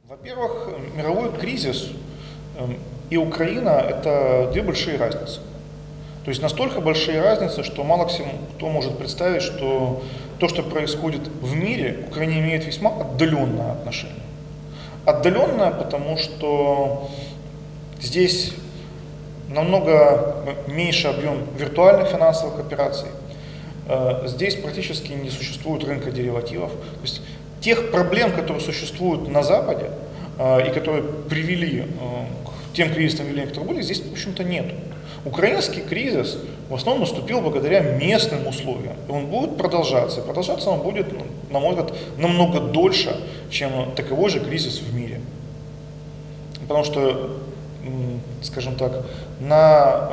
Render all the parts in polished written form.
Во-первых, мировой кризис и Украина – это две большие разницы. То есть настолько большие разницы, что мало кто может представить, что то, что происходит в мире, к Украине имеет весьма отдаленное отношение. Отдаленное, потому что здесь намного меньше объем виртуальных финансовых операций. Здесь практически не существует рынка деривативов. То есть тех проблем, которые существуют на Западе и которые привели к тем кризисным явлениям, которые были, здесь, в общем-то, нет. Украинский кризис в основном наступил благодаря местным условиям. И он будет продолжаться. И продолжаться он будет, на мой взгляд, намного дольше, чем таковой же кризис в мире. Потому что, скажем так, на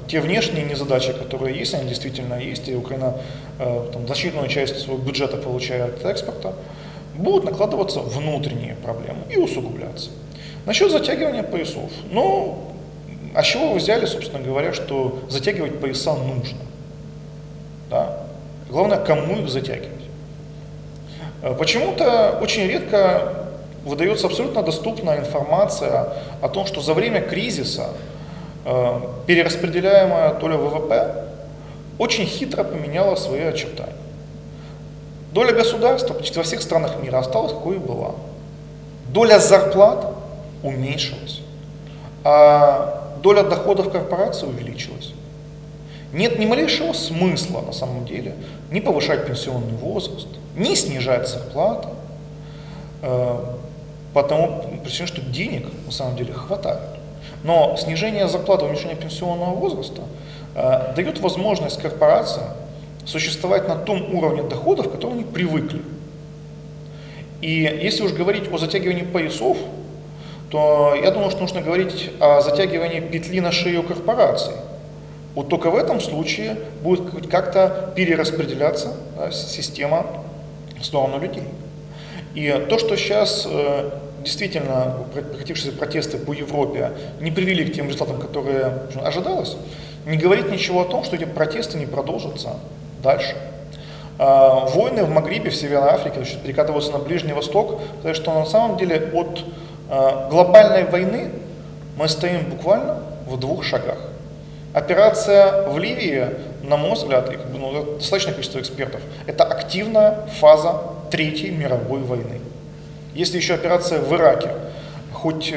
те внешние незадачи, которые есть, они действительно есть, и Украина значительную часть своего бюджета получает от экспорта, будут накладываться внутренние проблемы и усугубляться. Насчет затягивания поясов. А с чего вы взяли, собственно говоря, что затягивать пояса нужно? Да? Главное, кому их затягивать. Почему-то очень редко выдается абсолютно доступная информация о том, что за время кризиса перераспределяемая доля ВВП очень хитро поменяла свои очертания. Доля государства почти во всех странах мира осталась, какой и была. Доля зарплат уменьшилась, а доля доходов корпораций увеличилась. Нет ни малейшего смысла, на самом деле, ни повышать пенсионный возраст, ни снижать зарплаты, по тому причине, что денег, на самом деле, хватает. Но снижение зарплаты, уменьшение пенсионного возраста дает возможность корпорациям существовать на том уровне доходов, к которому они привыкли. И если уж говорить о затягивании поясов, то я думаю, что нужно говорить о затягивании петли на шею корпораций. Вот только в этом случае будет как-то перераспределяться система в сторону людей. И то, что сейчас действительно прекратившиеся протесты по Европе не привели к тем результатам, которые ожидалось, не говорит ничего о том, что эти протесты не продолжатся дальше. Войны в Магрибе, в Северной Африке перекатываются на Ближний Восток, потому что на самом деле от глобальной войны мы стоим буквально в 2 шагах. Операция в Ливии, на мой взгляд, и достаточное количество экспертов, это активная фаза Третьей мировой войны. Если еще операция в Ираке хоть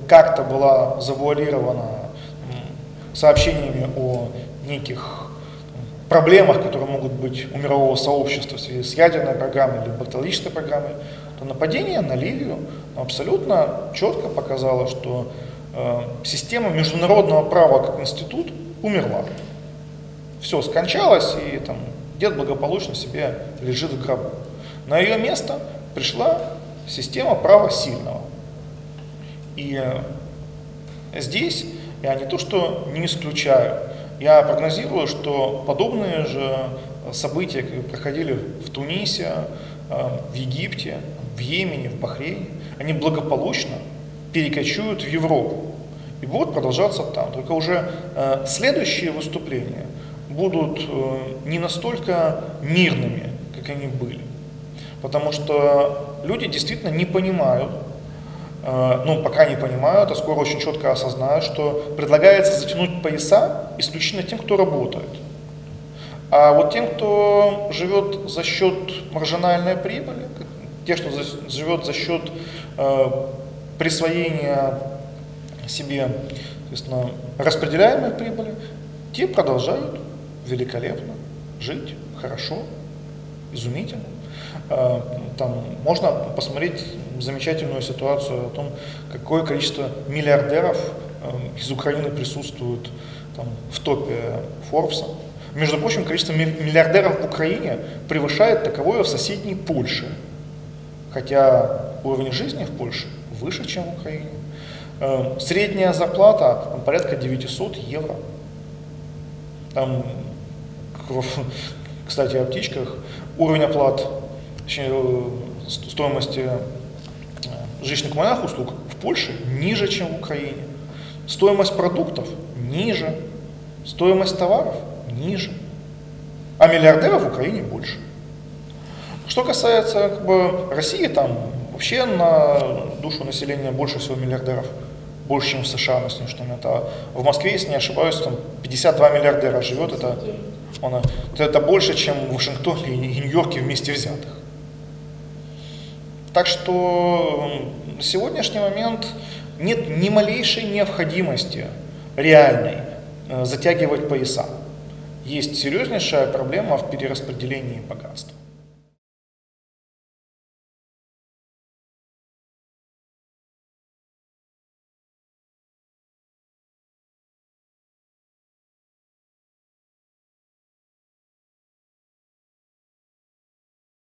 как-то была завуалирована сообщениями о неких проблемах, которые могут быть у мирового сообщества в связи с ядерной программой или бактериологической программой, то нападение на Ливию абсолютно четко показало, что система международного права как институт умерла. Все скончалось, и дед благополучно себе лежит в гробу. На ее место пришла система права сильного. И здесь я не то что не исключаю, я прогнозирую, что подобные же события, которые проходили в Тунисе, в Египте, в Йемене, в Бахрейне, они благополучно перекочуют в Европу и будут продолжаться там. Только уже следующие выступления будут не настолько мирными, как они были. Потому что люди действительно не понимают, пока не понимают, а скоро очень четко осознают, что предлагается затянуть пояса исключительно тем, кто работает. А вот тем, кто живет за счет маржинальной прибыли, те, что живет за счет присвоения себе, соответственно, распределяемой прибыли, те продолжают великолепно жить, хорошо, изумительно. Можно посмотреть замечательную ситуацию о том, какое количество миллиардеров из Украины присутствует в топе Форбса. Между прочим, количество миллиардеров в Украине превышает таковое в соседней Польше. Хотя уровень жизни в Польше выше, чем в Украине. Средняя зарплата порядка 900 евро. Кстати, о птичках. Уровень оплат, стоимости жилищно-коммунальных услуг в Польше ниже, чем в Украине. Стоимость продуктов ниже. Стоимость товаров ниже. А миллиардеров в Украине больше. Что касается России, Вообще на душу населения больше всего миллиардеров. Больше, чем в США, на сегодняшний момент. А в Москве, если не ошибаюсь, там 52 миллиардера живет. Это больше, чем в Вашингтоне и Нью-Йорке вместе взятых. Так что на сегодняшний момент нет ни малейшей необходимости реальной затягивать пояса. Есть серьезнейшая проблема в перераспределении богатства.